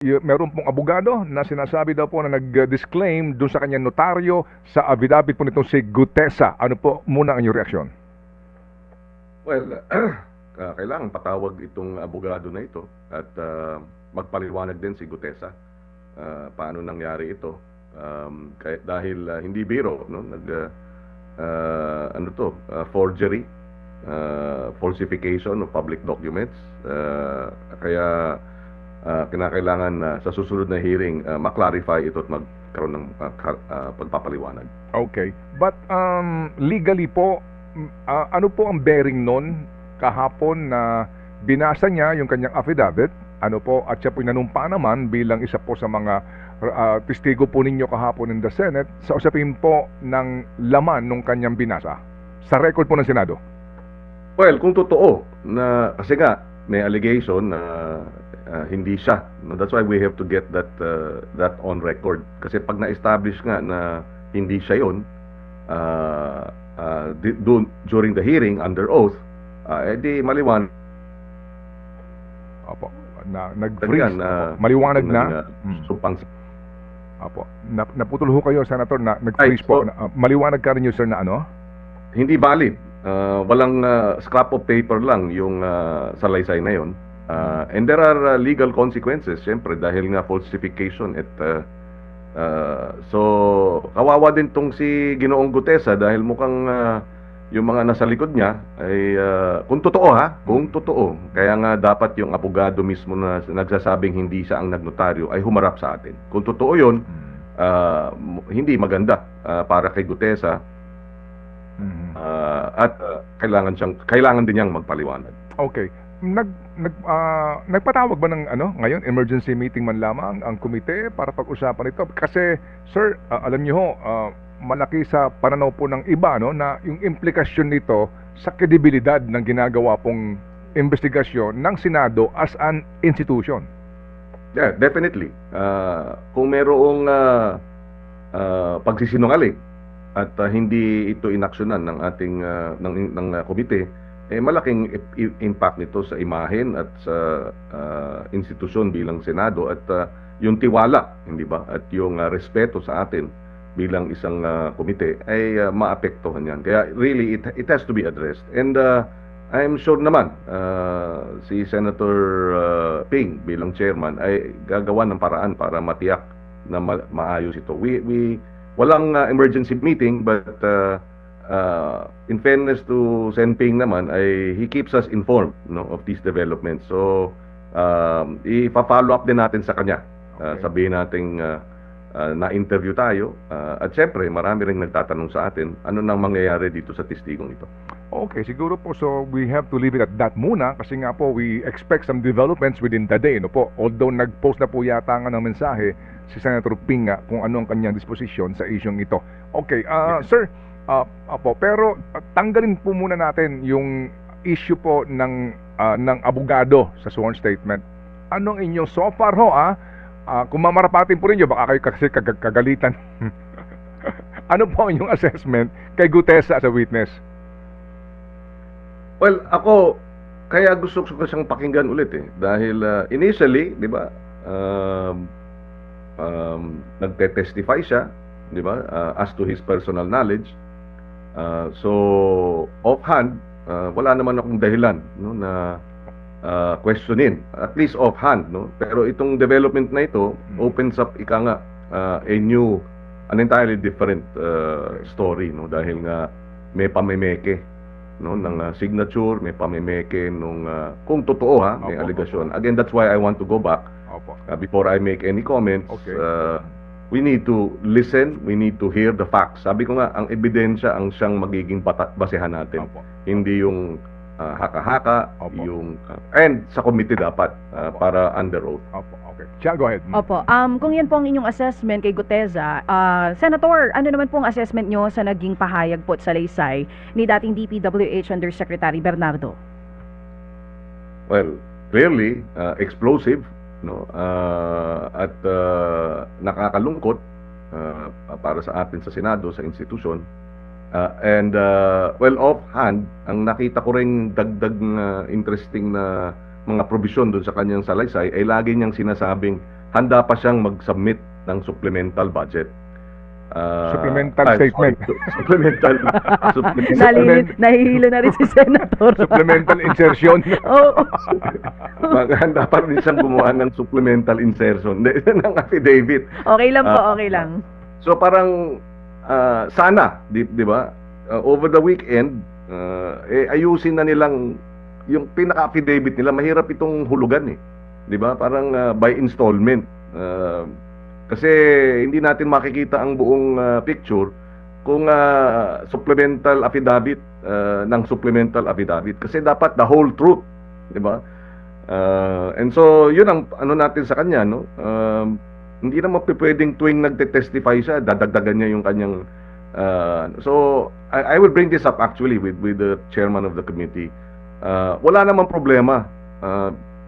Meron pong abogado na sinasabi daw po na nag-disclaim doon sa kanyang notaryo sa affidavit po nitong si Gutesa. Ano po muna ang inyong reaksyon? Well, kailangan patawag itong abogado na ito at magpaliwanag din si Gutesa paano nangyari ito. Dahil hindi biro, no? Forgery, falsification of public documents. Kaya kinakailangan sa susunod na hearing maklarify ito at magkaroon ng pagpapaliwanag. Okay. But legally po, ano po ang bearing nun kahapon na binasa niya yung kanyang affidavit? Ano po, at siya po nanumpa naman bilang isa po sa mga testigo po ninyo kahapon in the Senate sa usapin po ng laman ng kanyang binasa sa record po ng Senado? Well, kung totoo na kasi nga may allegation na hindi siya. No, that's why we have to get that on record. Kasi pag na-establish nga na hindi siya yun, during the hearing under oath, edi maliwanag. Opo. Nag-freeze. Maliwanag na. Supang. Opo. Naputol ho kayo, Senator, na nag-freeze po. Maliwanag ka rin yun, sir, na ano? Hindi valid. Walang scrap of paper lang yung salaysay na yun. And there are legal consequences, syempre, dahil nga falsification at so kawawa din tong si Ginoong Gutesa dahil mukhang yung mga nasa likod niya ay kung totoo, kaya nga dapat yung abogado mismo na nagsasabing hindi siya ang nagnotaryo ay humarap sa atin. Kung totoo yun, hindi maganda para kay Gutesa. At kailangan din niyang magpaliwanag. Okay. Nagpatawag ba ng ngayon emergency meeting man lamang ang komite para pag-usapan ito? Kasi sir, alam niyo ho, malaki sa pananaw po ng iba na yung implikasyon nito sa kredibilidad ng ginagawa pong investigasyon ng Senado as an institution. Yeah, definitely. Kung merong pagsisinungaling at hindi ito inaksyonan ng ating ng komite, malaking impact nito sa imahen at sa institusyon bilang Senado at yung tiwala, hindi ba? At yung respeto sa atin bilang isang komite ay maapektuhan yan. Kaya really it has to be addressed. And I'm sure naman si Senator Ping bilang chairman ay gagawa ng paraan para matiyak na maayos ito. Walang emergency meeting, but in fairness to Sen Ping naman, he keeps us informed of these developments. So, ipa-follow up din natin sa kanya. Sabihin natin na-interview tayo. At syempre, marami rin nagtatanong sa atin, ano nang mangyayari dito sa testigong ito. Okay, siguro po, so we have to leave it at that muna kasi nga po, we expect some developments within the day. Po? Although nag-post na po yata nga ng mensahe si Senator Ping kung ano ang kanyang disposisyon sa isyong ito. Okay, sir, pero tanggalin po muna natin yung issue po ng abogado sa sworn statement. Anong inyong so far ho kung mamarapatin po ninyo baka kayo kasi kagalitan. Ano po ang inyong assessment kay Gutesa as a witness? Well, ako kaya gusto ko siyang pakinggan ulit dahil initially, 'di ba? Nagte-testify siya, 'di ba? As to his personal knowledge. So offhand, wala naman akong dahilan na questionin, at least offhand, pero itong development na ito opens up an entirely different story, dahil nga may pamemeke ng signature, may pamemeke nung kung totoo may allegation. Again, that's why I want to go back before I make any comments. Okay. We need to listen, we need to hear the facts. Sabi ko nga, ang ebidensya ang siyang magiging basehan natin. Hindi yung haka-haka, and sa committee dapat para under oath. Okay. Siya, go ahead. Opo. Kung yan po ang inyong assessment kay Gutesa, Senator, ano naman pong assessment nyo sa naging pahayag po at salaysay ni dating DPWH Undersecretary Bernardo? Well, clearly, explosive, at nakakalungkot para sa atin sa Senado, sa institusyon. And well, offhand, ang nakita ko ring dagdag na interesting na mga probisyon doon sa kanyang salaysay ay lagi niyang sinasabing handa pa siyang mag-submit ng supplemental budget. Supplemental statement. Supplemental. Nahihilo na rin si Senator. Supplemental insertion. Oo. Handa pa rin siyang gumawa ng supplemental insertion ng affidavit. Okay lang po, okay lang. So parang sana, di ba? Over the weekend, ayusin na nilang yung pinaka-affidavit nila. Mahirap itong hulugan eh. Di ba? Parang by installment. Kasi hindi natin makikita ang buong picture kung supplemental affidavit ng supplemental affidavit. Kasi dapat the whole truth. Di ba? And so, yun ang ano natin sa kanya, no? Hindi naman pwedeng tuwing nagte-testify siya, dadagdagan niya yung kanyang so I will bring this up actually with the chairman of the committee. Wala namang problema.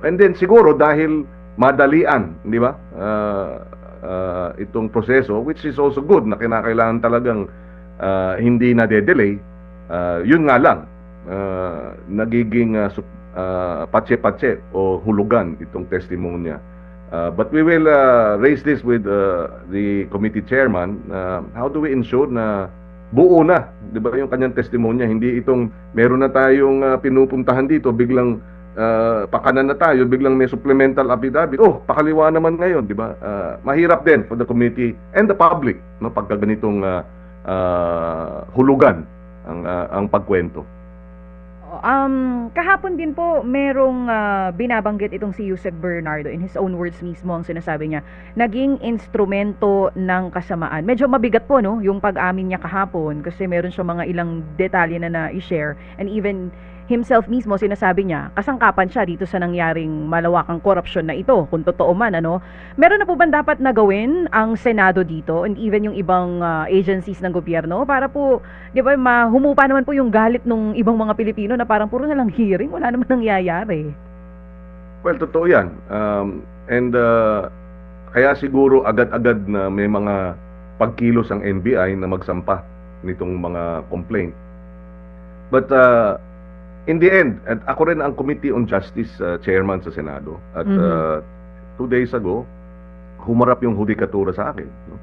And then siguro dahil madalian, di ba? Itong proseso, which is also good na kinakailangan talagang hindi na de-delay. Yun nga lang, nagiging patse-patse o hulugan itong testimonya. But we will raise this with the committee chairman. How do we ensure na buo na, di ba, yung kanyang testimonya? Hindi itong meron na tayong pinupuntahan dito, biglang pakanan na tayo, biglang may supplemental affidavit. Oh, pakaliwa naman ngayon, di ba? Mahirap din for the committee and the public, no, pagka ganitong hulugan ang pagkwento. Kahapon din po merong binabanggit itong si Yusek Bernardo, in his own words mismo ang sinasabi niya, naging instrumento ng kasamaan. Medyo mabigat po, no, yung pag-amin niya kahapon kasi meron siya mga ilang detalye na i-share, and even himself mismo sinasabi niya kasangkapan siya dito sa nangyaring malawakang korupsyon na ito, kung totoo man, ano. Meron na po ba dapat na gawin ang Senado dito and even yung ibang agencies ng gobyerno para po, di ba, mahumupa naman po yung galit ng ibang mga Pilipino na parang puro na lang hearing, wala naman nangyayari? Well, totoo yan. And kaya siguro agad-agad na may mga pagkilos ang NBI na magsampa nitong mga complaint. But in the end, at ako rin ang Committee on Justice chairman sa Senado. At 2 days ago, humarap yung hudikatura sa akin. No?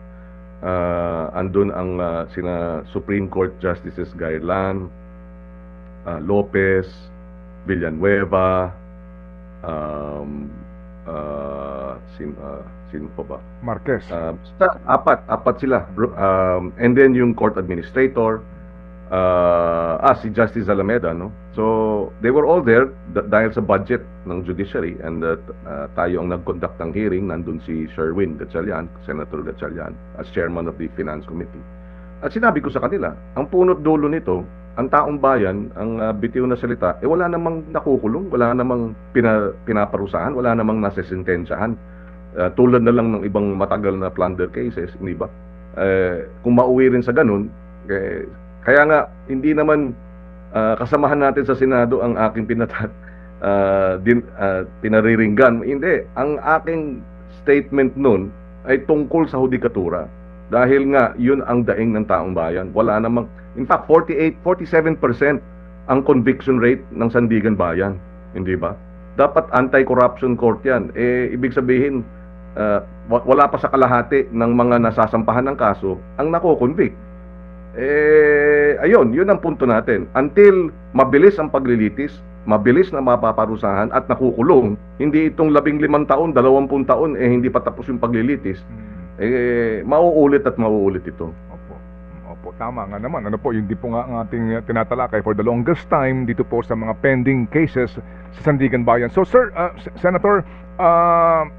Andun ang sina Supreme Court Justices Gairlan, Lopez, Villanueva, sino pa ba? Marquez. Apat sila. And then yung court administrator, si Justice Alameda, no? So they were all there dahil sa budget ng judiciary, and tayo ang nag-conduct ng hearing. Nandun si Sherwin Gatchalian, Senator Gatchalian, as chairman of the Finance Committee. At sinabi ko sa kanila, ang punot dulo nito, ang taong bayan, ang bitiw na salita, wala namang nakukulong, wala namang pinaparusahan, wala namang nasesentensyahan. Tulad na lang ng ibang matagal na plunder cases, hindi ba? Kung mauwi rin sa ganun, kaya nga, hindi naman kasamahan natin sa Senado ang aking pinariringgan. Hindi. Ang aking statement nun ay tungkol sa hudikatura. Dahil nga, yun ang daing ng taong bayan. Wala namang, in fact, 47% ang conviction rate ng Sandigan Bayan. Hindi ba? Dapat anti-corruption court yan. Ibig sabihin, wala pa sa kalahati ng mga nasasampahan ng kaso ang nako-convict. Ayun, yun ang punto natin. Until mabilis ang paglilitis, mabilis na mapaparusahan at nakukulong, hindi itong 15 taon, 20 taon, hindi pa tapos yung paglilitis, mauulit at mauulit ito. Opo, tama nga naman. Ano po, hindi po nga ang ating tinatalakay for the longest time dito po sa mga pending cases sa Sandigan Bayan. So sir, Senator,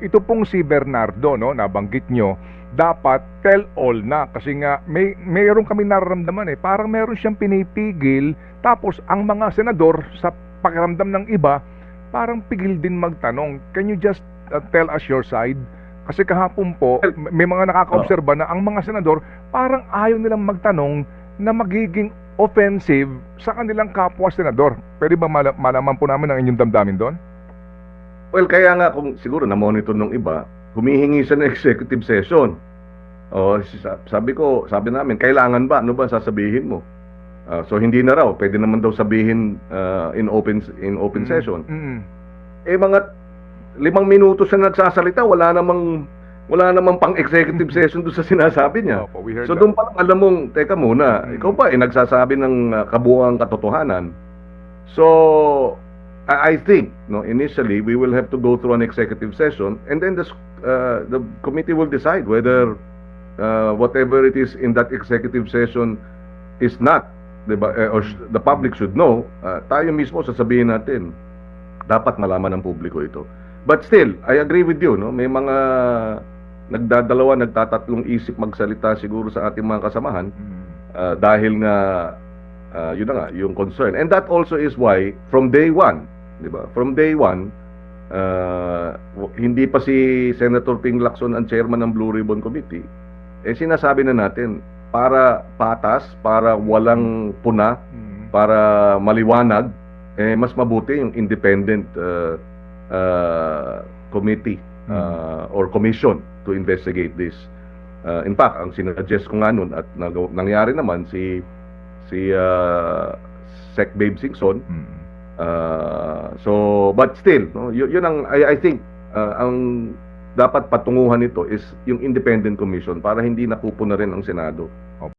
ito pong si Bernardo, no, nabanggit nyo, dapat tell all na kasi nga mayroon kami nararamdaman parang meron siyang pinipigil, tapos ang mga senador sa pakiramdam ng iba parang pigil din magtanong. Can you just tell us your side? Kasi kahapon po may mga nakakaobserba na ang mga senador parang ayaw nilang magtanong na magiging offensive sa kanilang kapwa senador. Pwede ba malaman po namin ang inyong damdamin doon? Well, kaya nga kung siguro na-monitor ng iba, humihingi siya ng executive session. Sabi namin, kailangan ba? Ano ba sasabihin mo? So hindi na raw, pwede naman daw sabihin in open session. Mga 5 minuto siya nagsasalita, wala namang pang-executive session doon sa sinasabi niya. Opo, we heard So that. doon pa lang alam mong, teka muna, Mm. ikaw pa nagsasabi ng kabuuang katotohanan. So I think, no, initially we will have to go through an executive session, and then the committee will decide whether whatever it is in that executive session is not, diba, the public should know. Tayo mismo sasabihin natin, dapat malaman ng publiko ito. But still, I agree with you, no? May mga nagdadalawa, nagtatatlong isip magsalita siguro sa ating mga kasamahan dahil nga yun na nga, yung concern. And that also is why from day one, di ba? From day one, hindi pa si Senator Ping Lacson ang chairman ng Blue Ribbon Committee. Sinasabi na natin, para patas, para walang puna, para maliwanag, mas mabuti yung independent committee or commission to investigate this. In fact, ang sinuggest ko nga nun at nangyari naman si Sec Babe Singson. So but still, no, yun ang I think ang dapat patunguhan nito is yung independent commission para hindi napupuna rin ang Senado.